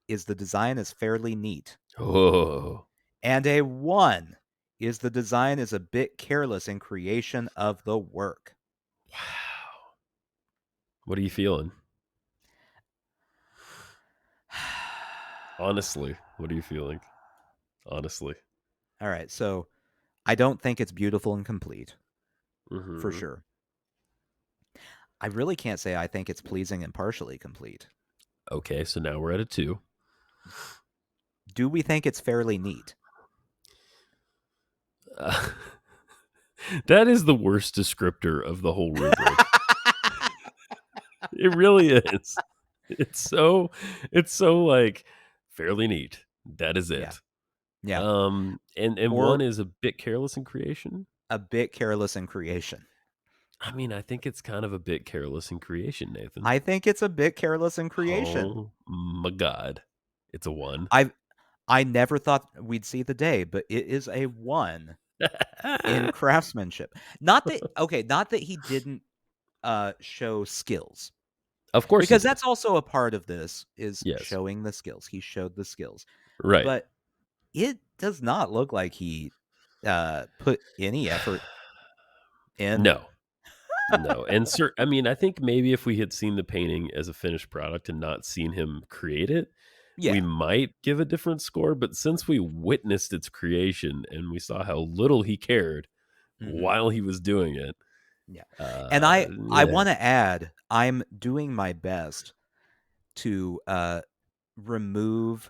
is the design is fairly neat. Oh. And a 1 is the design is a bit careless in creation of the work. Wow. What are you feeling? Honestly, what are you feeling? Honestly. All right, so I don't think it's beautiful and complete, for Mhm. sure. I really can't say I think it's pleasing and partially complete. Okay, so now we're at a 2. Do we think it's fairly neat? That is the worst descriptor of the whole rubric. It really is. It's so like fairly neat. That is Yeah. it. Yeah. And Or one is a bit careless in creation. a bit careless in creation. I mean, I think it's kind of a bit careless in creation, Nathan. I think it's a bit careless in creation. Oh my God. It's a 1. I never thought we'd see the day, but it is a 1 in craftsmanship. Not that he didn't show skills. Of course he Because did. that's also a part of this is Yes. showing the skills. He showed the skills. Right. But it does not look like he put any effort in. No. No. And I mean, I think maybe if we had seen the painting as a finished product and not seen him create it, we Yeah. might give a different score. But since we witnessed its creation and we saw how little he cared Mhm. while he was doing it, Yeah. And I yeah. want to add, I'm doing my best to remove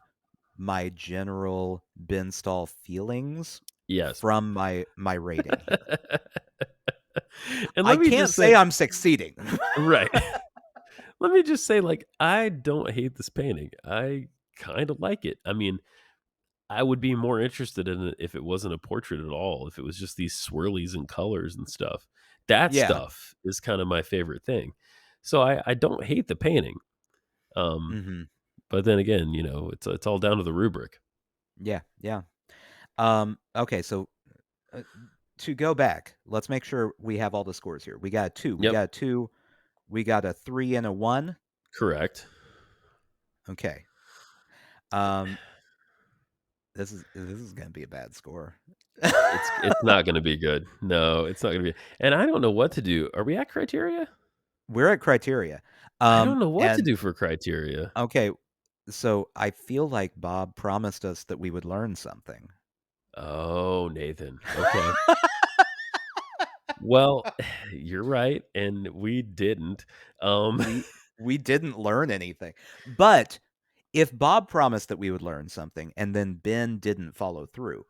my general Ben Stahl feelings Yes. from my rating here. And I let me can't just say say, I'm succeeding. right. Let me just say, like, I don't hate this painting. I kind of like it. I mean, I would be more interested in it if it wasn't a portrait at all, if it was just these swirlies and colors and stuff. That Yeah. stuff is kind of my favorite thing. So I don't hate the painting. Um, Mhm. but then again, it's all down to the rubric. Yeah, yeah. Okay, so uh, to go back, let's make sure we have all the scores here. We got a 2, we Yep, got a 2, we got a 3 and a 1. correct. Okay. Um this is going to be a bad score. It's not gonna be good. No, it's not gonna be, and I don't know what to do. Are we at criteria? We're at criteria. I don't know what to And do for criteria. okay, so I feel like Bob promised us that we would learn something. Oh, Nathan. Okay. Well, you're right, and we didn't. Um, We didn't learn anything. But if Bob promised that we would learn something and then Ben didn't follow through,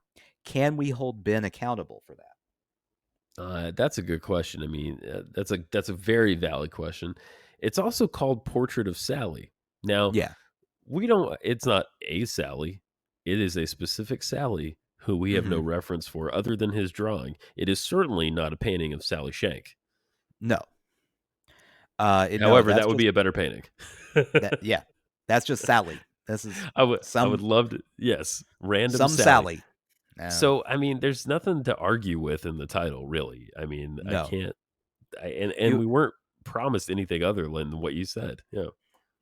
can we hold Ben accountable for that? that's a good question. I mean, that's a very valid question. It's also called Portrait of Sally. Now, Yeah. we don't. It's not a Sally. It is a specific Sally who we have no Mhm. reference for other than his drawing. It is certainly not a painting of Sally Shank. No. No, However, that's that would just be a better painting. that yeah. That's just Sally. This is I would some love to. Yes, random Sally. Sally. No. So, I mean, there's nothing to argue with in the title, really. I mean, I No. can't. And You we weren't promised anything other than what you said. Yeah.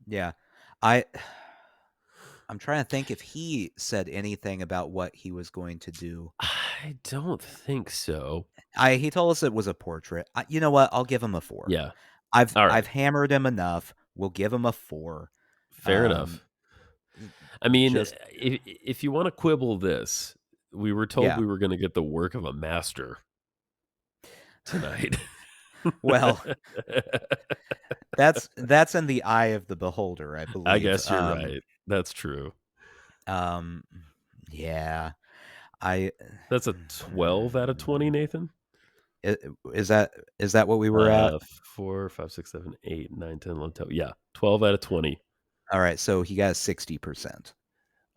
yeah. I I'm trying to think if he said anything about what he was going to do. I don't think so. He told us it was a portrait. You know what? I'll give him a 4. Yeah. I've Alright. hammered him enough. We'll give him a 4. Fair Um, enough. I mean, just if you wanna quibble this, we were told yeah. we were gonna get the work of a master tonight. Well, that's in the eye of the beholder, I I believe. guess you're right. That's true. Um, yeah. I That's a 12 out of 20, Nathan? I- Is that what we were at? 4, 5, 6, 7, 8, 9, 10, 11, 12. Yeah, 12 out of 20. All right, so he got 60%.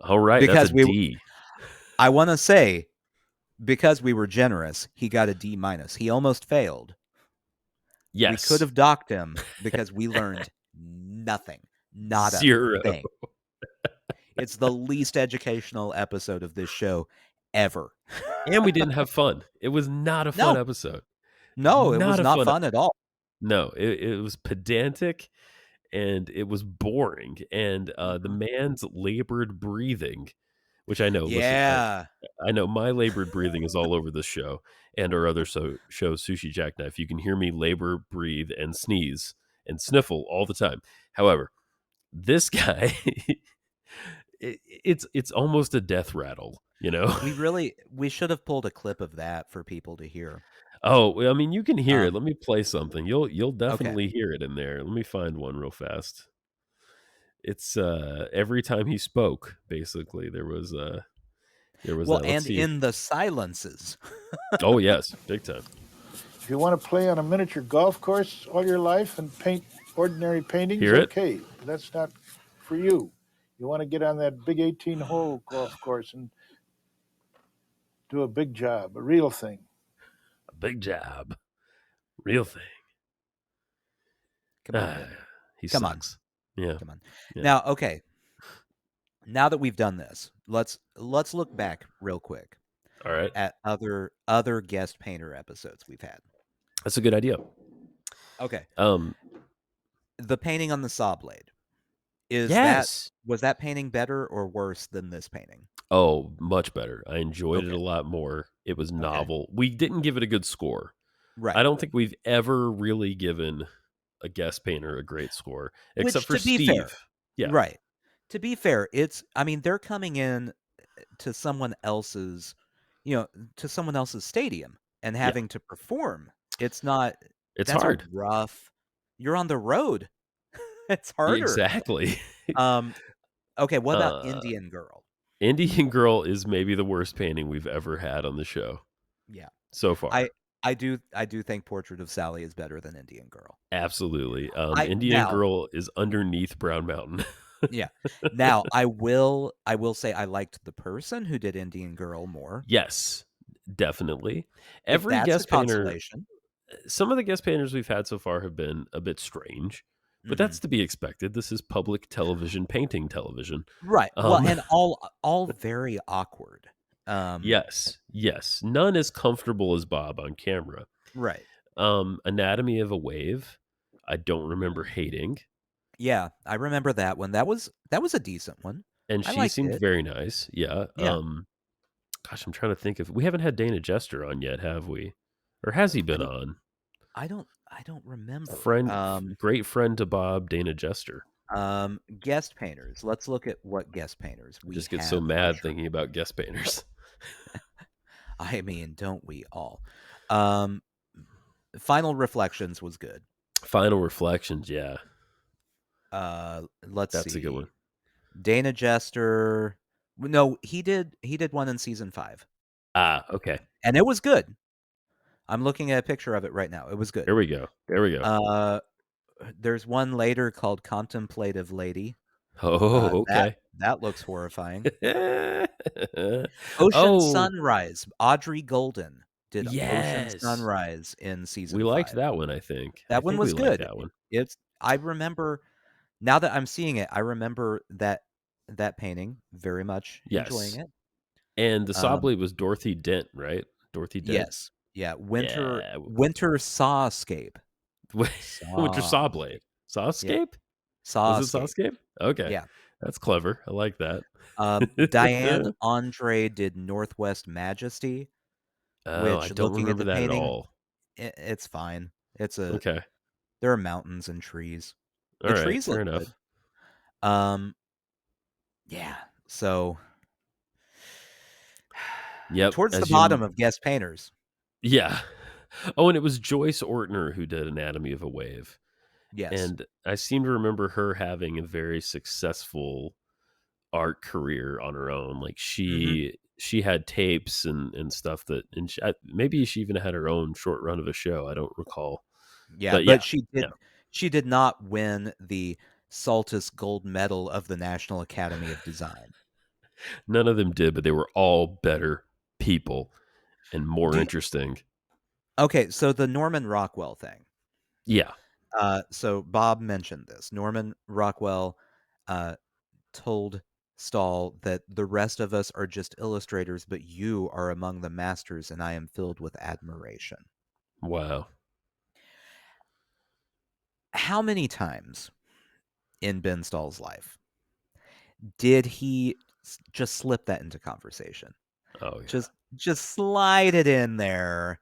All right, that's a Because D. I want to say, because we were generous, he got a D minus. He almost failed. We could Yes. have docked him because we learned nothing. Not a 0. thing. It's the least educational episode of this show ever. And we didn't have fun. It was not a fun No, episode. no, it Not was a not fun. fun at all. No, it was pedantic and it was boring. And the Mhm. man's labored breathing, which I know. Listen, Yeah. I know my labored breathing is all over this show and our other show, Sushi Jackknife. You can hear me labor, breathe, and sneeze and sniffle all the time. However, this guy, it's almost a death rattle, you know? We should have pulled a clip of that for people to hear. Oh, well, I mean, you can hear it. Um, Let me play something. You'll okay. definitely hear it in there. Let me find one real fast. It's every time he spoke, basically. There was Well, that. Let's and see. in the silences. Oh, yes, big time. If you want to play on a miniature golf course all your life and paint ordinary paintings, Hear it? okay, but that's not for you. You want to get on that big 18-hole golf course and do a big job, a real thing. A big job. Real thing. Come on, Vinny. He Come on. sucks. Yeah. Come on. Yeah. Now, okay. Now that we've done this, let's look back real quick All right. at other guest painter episodes we've had. That's a good idea. Okay. Um, The painting on the saw blade. yes. Was that painting better or worse than this painting? Oh, much better. I enjoyed it Okay. a lot more. It was Okay. novel. We didn't give it a good score. I Right. don't think we've ever really given a guest painter a great score, except Which, for to be fair, Steve. Yeah. right. To be fair, they're coming in to someone else's, to someone else's stadium and Yeah. having to perform. It's not. It's That's hard. a rough. You're on the road. It's harder. Exactly. Okay, what about Uh, Indian Girl? Indian Girl is maybe the worst painting we've ever had on the show Yeah. so far. I do think Portrait of Sally is better than Indian Girl. Absolutely. I Indian now Girl is underneath Brown Mountain. Yeah. Now, I will say I liked the person who did Indian Girl more. Yes, definitely. If Every that's a guest painter, consolation. some of the guest painters we've had so far have been a bit strange, but Mhm. that's to be expected. This is public television, painting television. Right. Well, and all very awkward. Yes, yes. None as comfortable as Bob on camera. Right. Anatomy of a Wave, I don't remember hating, Yeah, I remember that one. That was a decent one. and I she liked seemed it. very nice. Yeah. Yeah. Gosh, I'm trying to think if we haven't had Dana Jester on yet, have we? Or has he been on? I don't remember. Great friend to Bob, Dana Jester. Guest painters. Let's look at what guest painters we Just get have so on mad show. thinking about guest painters. I mean, don't we all? Final Reflections was good. Final Reflections, yeah. Let's That's see. a good one. Dana Jester. No, he did one in season 5. Ah, okay. And it was good. I'm looking at a picture of it right now. It was good. There we go. There's one later called Contemplative Lady. Oh, okay. That looks horrifying. Oh, Ocean Sunrise. Audrey Golden did Ocean yes. Sunrise in season 5. We liked that one, I think. That one was we liked good. that one. I remember, now that I'm seeing it, I remember that painting very much enjoying it. And the saw blade was Dorothy Dent, right? Dorothy Dent? Yes. Yeah. Winter Sawscape. Winter Saw Blade. Sawscape? Was it Sawscape? Okay. Yeah. That's clever. I like that. Diane Andre did Northwest Majesty. Oh, I which, don't looking at remember the that painting, at all. it's fine. Okay. There are mountains and trees. All right. Trees Fair look enough. good. Yeah. So, yep. towards the bottom of guest painters. Yeah. Oh, and it was Joyce Ortner who did Anatomy of a Wave. Yes. And I seem to remember her having a very successful art career on her own. Like she she had tapes and stuff that, and maybe she even had her own short run of a show. I don't recall, Yeah, but yeah, but yeah, she did not win the Saltus Gold Medal of the National Academy of Design. none of them did, but they were all better people and more Do interesting. Okay, so the Norman Rockwell thing. Yeah, So Bob mentioned this. Norman Rockwell uh, told Stahl that the rest of us are just illustrators, but you are among the masters, and I am filled with admiration. wow, How many times in Ben Stahl's life did he just slip that into conversation? oh yeah, Just slide it in there,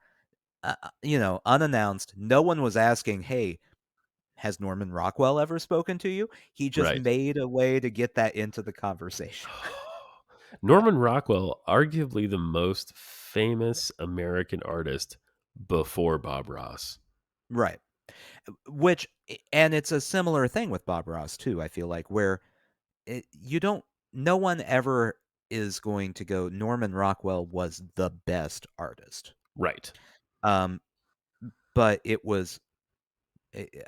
unannounced. No one was asking, "Hey, has Norman Rockwell ever spoken to you?" He just right. made a way to get that into the conversation. Norman Rockwell, arguably the most famous American artist before Bob Ross. Right. Which and it's a similar thing with Bob Ross too, I feel like, where you don't no one ever is going to go, Norman Rockwell was the best artist. Right. Um, but it was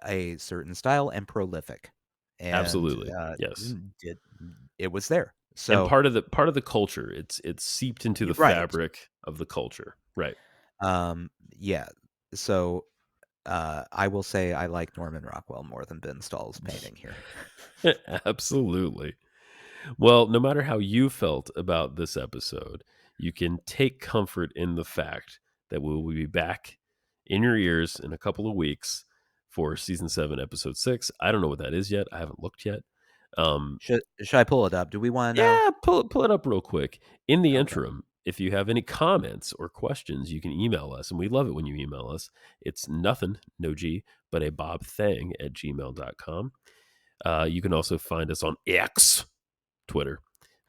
a certain style and prolific, and Absolutely. Yes. it was there. And So part of the culture. It's seeped into the you're right. fabric of the culture. Right. Yeah. So I will say I like Norman Rockwell more than Ben Stahl's painting here. Absolutely. Well, no matter how you felt about this episode, you can take comfort in the fact that we will be back in your ears in a couple of weeks for season 7, episode 6. I don't know what that is yet. I haven't looked yet. Um, Should I pull it up? Do we want to know? yeah, pull it up real quick. In the Okay. interim, if you have any comments or questions, you can email us, and we love it when you email us. It's nothing, no G, but a bobthang at gmail.com. You can also find us on X, Twitter.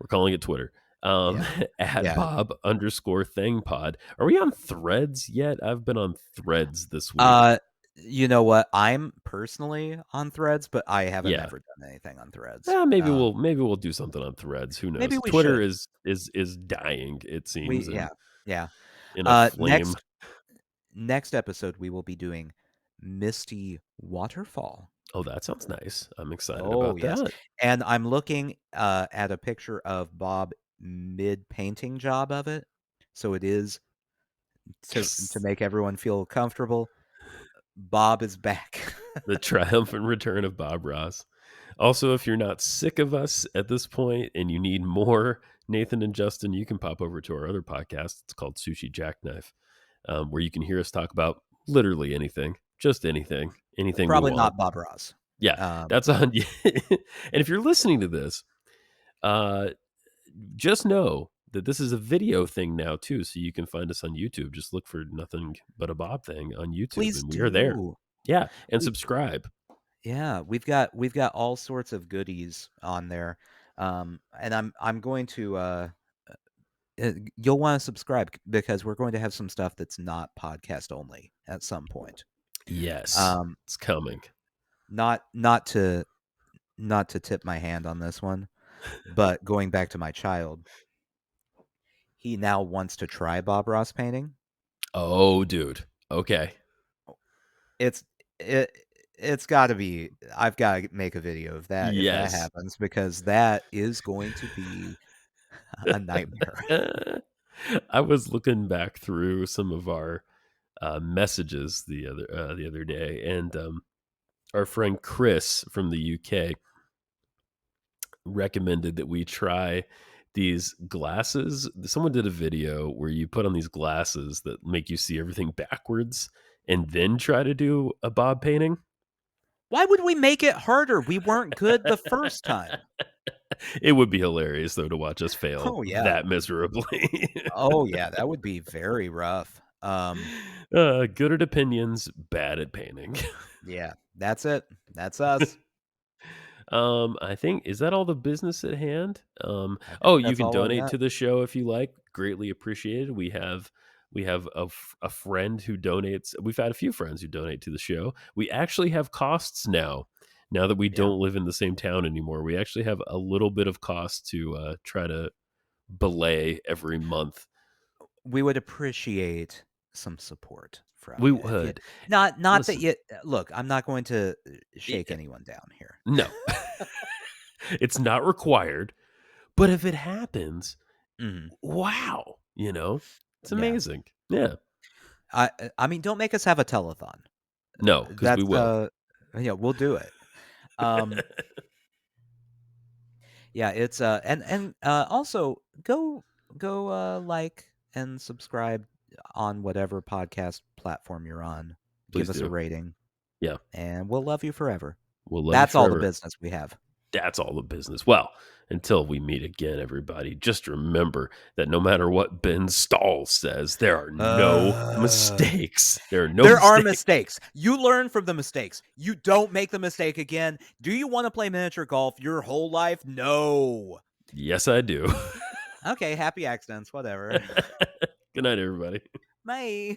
We're calling it Twitter. Yeah. At Yeah. Bob_Thang_pod. Are we on Threads yet? I've been on Threads this week. Uh, you know what? I'm personally on Threads, but I haven't Yeah. ever done anything on Threads. Maybe we'll do something on Threads. Who Maybe knows? we Twitter should. is dying, it seems, Yeah, yeah. in a flame. Next episode we will be doing Misty Waterfall. Oh, that sounds nice. I'm excited Oh, about yes. that. And I'm looking at a picture of Bob mid-painting job of it. So it is to Yes. make everyone feel comfortable. Bob is back. The triumphant return of Bob Ross. Also, if you're not sick of us at this point and you need more Nathan and Justin, you can pop over to our other podcast. It's called Sushi Jackknife, where you can hear us talk about literally anything, just anything we Probably want. not Bob Ross. Yeah, that's on. And if you're listening to this, uh, just know that this is a video thing now too, so you can find us on YouTube. Just look for Nothing But a Bob Thing on YouTube, Please and we are there. do. Yeah, and We subscribe. Yeah, we've got all sorts of goodies on there. And I'm going to you'll want to subscribe because we're going to have some stuff that's not podcast only at some point. Yes, Um, it's coming. not to tip my hand on this one, but going back to my child, he now wants to try Bob Ross painting. Oh, dude. Okay. It's it it's got to be. I've got to make a video of that if that Yes. happens because that is going to be a nightmare. I was looking back through some of our messages the other day, and our friend Chris from the UK recommended that we try these glasses. Someone did a video where you put on these glasses that make you see everything backwards and then try to do a Bob painting. Why would we make it harder? We weren't good the first time. It would be hilarious though to watch us fail Oh, yeah. that miserably. Oh, yeah, that would be very rough. Good at opinions, bad at painting. Yeah, that's it. That's us. I think, is that all the business at hand? I Oh, think you that's can all I donate got. to the show if you like. Greatly appreciated. We have a friend who donates. We've had a few friends who donate to the show. We actually have costs now. Now that we Yeah. don't live in the same town anymore, we actually have a little bit of cost to try to belay every month. We would appreciate some support from We you. If you would. not that Listen, you look, I'm not going to shake yeah, anyone down here. no, it's not required. But if it happens, Mhm. wow, it's Yeah. amazing. Yeah. I mean, don't make us have a telethon. No, because we That's, will. yeah, we'll do it. Um, yeah, it's, also go, like and subscribe on whatever podcast platform you're on. Give Please us a do. rating, Yeah. and we'll love you forever. We'll love you That's all the forever. business we have. That's all the business. Well, until we meet again, everybody, just remember that no matter what Ben Stahl says, there are no mistakes. There are no There are mistakes. mistakes. You learn from the mistakes. You don't make the mistake again. Do you want to play miniature golf your whole life? No. Yes, I do. Okay, happy accidents, whatever. Good night, everybody. Bye.